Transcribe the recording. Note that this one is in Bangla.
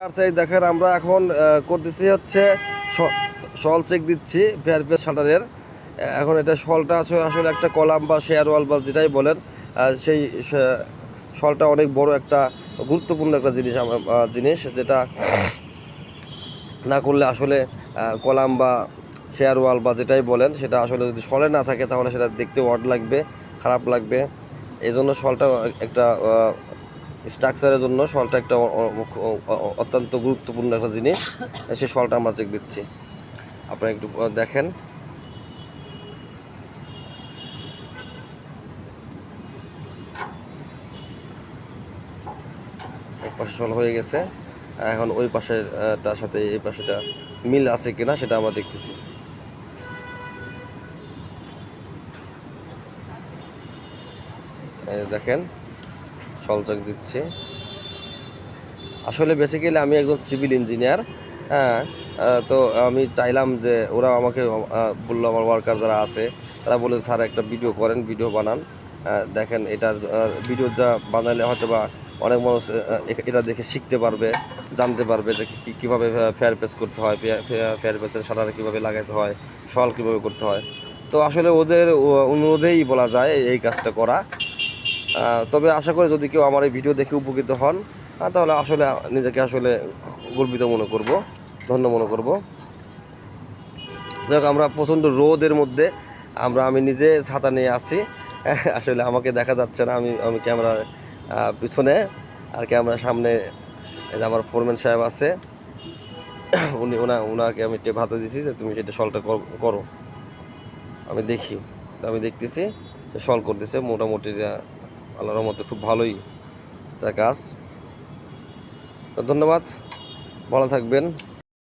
আচ্ছা, এই দেখেন আমরা এখন করতেছি হচ্ছে শল চেক দিচ্ছি ভেয়ারপেস শাটারের। এখন এটা শলটা আসলে আসলে একটা কলাম বা শেয়ার ওয়াল বা যেটাই বলেন, সেই শলটা অনেক বড় একটা গুরুত্বপূর্ণ একটা জিনিস যেটা না করলে আসলে কলাম বা শেয়ার ওয়াল বা যেটাই বলেন সেটা আসলে যদি শলে না থাকে তাহলে সেটা দেখতে অড লাগবে, খারাপ লাগবে। এই জন্য শলটা একটা স্ট্রাকচারের জন্য শলটা একটা অত্যন্ত গুরুত্বপূর্ণ একটা জিনিস। সেই শলটা আমরা চেক দিচ্ছি, আপনারা একটু দেখেন। এক পাশে শল হয়ে গেছে, এখন ওই পাশেরটার সাথে এই পাশেটা মিল আছে কিনা সেটা আমরা দেখতেছি। দেখেন শল চেক দিচ্ছি। আসলে বেসিক্যালি আমি একজন সিভিল ইঞ্জিনিয়ার। হ্যাঁ, তো আমি চাইলাম যে ওরা আমাকে বললো, আমার ওয়ার্কার যারা আছে তারা বলে স্যার একটা ভিডিও করেন, ভিডিও বানান। দেখেন এটার ভিডিও যা বানালে হয়তো বা অনেক মানুষ এটা দেখে শিখতে পারবে, জানতে পারবে যে কীভাবে ফেয়ার পেস করতে হয়, ফেয়ার পেসের শাটারে কীভাবে লাগাতে হয়, সল কীভাবে করতে হয়। তো আসলে ওদের অনুরোধেই বলা যায় এই কাজটা করা। তবে আশা করি যদি কেউ আমার এই ভিডিও দেখে উপকৃত হন, তাহলে আসলে নিজেকে আসলে গর্বিত মনে করব, ধন্য মনে করব। যাই হোক, আমরা প্রচণ্ড রোদের মধ্যে আমি নিজে ছাতা নিয়ে আসি। আসলে আমাকে দেখা যাচ্ছে না, আমি ক্যামেরার পিছনে আর ক্যামেরার সামনে আমার ফোরম্যান সাহেব আছে। ওনাকে আমি টেপ হাতে দিয়েছি যে তুমি সেটা সলটা করো। আমি দেখতেছি সে সল করতেছে মোটামুটি, আল্লাহর মধ্যে খুব ভালোই তার কাজ। ধন্যবাদ, ভালো থাকবেন।